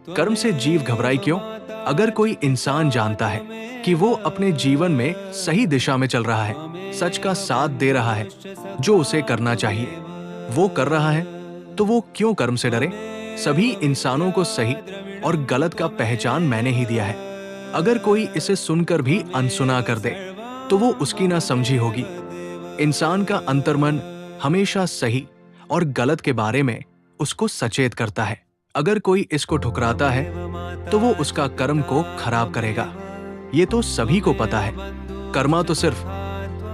कर्म से जीव घबराई क्यों? अगर कोई इंसान जानता है कि वो अपने जीवन में सही दिशा में चल रहा है, सच का साथ दे रहा है, जो उसे करना चाहिए वो कर रहा है, तो वो क्यों कर्म से डरे? सभी इंसानों को सही और गलत का पहचान मैंने ही दिया है। अगर कोई इसे सुनकर भी अनसुना कर दे तो वो उसकी ना समझी होगी। इंसान का अंतर्मन हमेशा सही और गलत के बारे में उसको सचेत करता है। अगर कोई इसको ठुकराता है तो वो उसका कर्म को खराब करेगा। ये तो सभी को पता है। कर्मा तो सिर्फ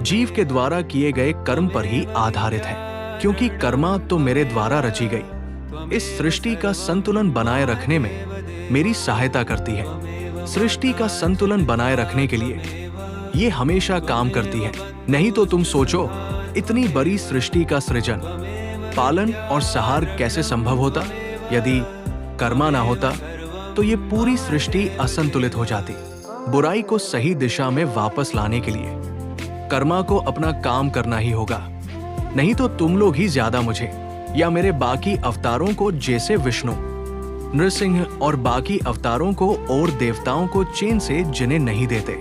जीव के द्वारा किए गए कर्म पर ही आधारित है, क्योंकि कर्मा तो मेरे द्वारा रची गई इस सृष्टि का संतुलन बनाए रखने में मेरी सहायता करती है। सृष्टि का संतुलन बनाए रखने के लिए ये हमेशा काम करती है। नहीं तो तुम सोचो, इतनी बड़ी सृष्टि का सृजन, पालन और सहार कैसे संभव होता? यदि कर्मा ना होता तो ये पूरी सृष्टि असंतुलित हो जाती। बुराई को सही दिशा में वापस लाने के लिए कर्मा को अपना काम करना ही होगा। नहीं तो तुम लोग ही ज्यादा मुझे या मेरे बाकी अवतारों को, जैसे विष्णु, नृसिंह और बाकी अवतारों को और देवताओं को चैन से जिन्हें नहीं देते।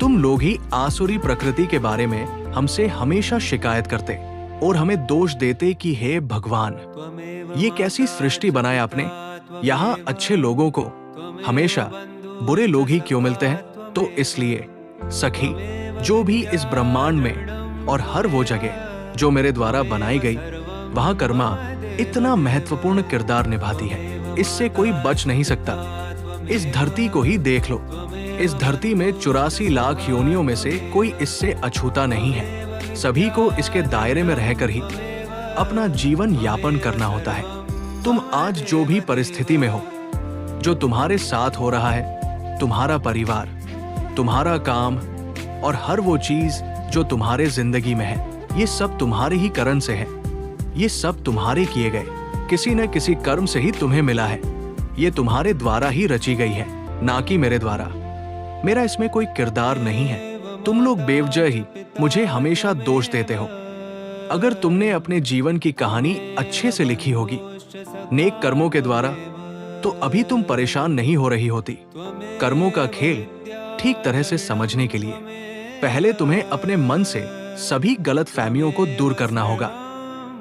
तुम लोग ही आसुरी प्रकृति के बारे में हमसे हमेशा शिकायत करते और हमें दोष देते कि हे भगवान, ये कैसी सृष्टि बनाए आपने? यहाँ अच्छे लोगों को हमेशा बुरे लोग ही क्यों मिलते हैं? तो इसलिए सखी, जो भी इस ब्रह्मांड में और हर वो जगह जो मेरे द्वारा बनाई गई, वहां कर्मा इतना महत्वपूर्ण किरदार निभाती है, इससे कोई बच नहीं सकता। इस धरती को ही देख लो। इस धरती में 84 लाख योनियों में से कोई इससे अछूता नहीं है। सभी को इसके दायरे में रहकर ही अपना जीवन यापन करना होता है। तुम आज जो भी परिस्थिति में हो, जो तुम्हारे साथ हो रहा है, तुम्हारा परिवार, तुम्हारा काम और हर वो चीज जो तुम्हारे जिंदगी में है, ये सब तुम्हारे ही कर्म से है। ये सब तुम्हारे किए गए किसी न किसी कर्म से ही तुम्हें मिला है। ये तुम्हारे द्वारा ही रची गई है, ना कि मेरे द्वारा। मेरा इसमें कोई किरदार नहीं है। तुम लोग बेवजह ही मुझे हमेशा दोष देते हो। अगर तुमने अपने जीवन की कहानी अच्छे से लिखी होगी, नेक कर्मों के द्वारा, तो अभी तुम परेशान नहीं हो रही होती। कर्मों का खेल ठीक तरह से समझने के लिए पहले तुम्हें अपने मन से सभी गलत फहमियों को दूर करना होगा,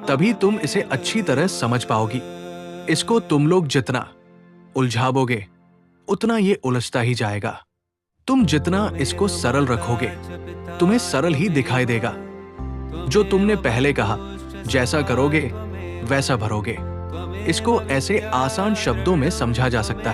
तभी तुम इसे अच्छी तरह समझ पाओगी। इसको तुम लोग जितना उलझाओगे उतना ये उलझता ही जाएगा। तुम जितना इसको सरल रखोगे, तुम्हें सरल ही दिखाई देगा। जो तुमने पहले कहा, जैसा करोगे वैसा भरोगे। इसको ऐसे आसान शब्दों में समझा जा सकता है।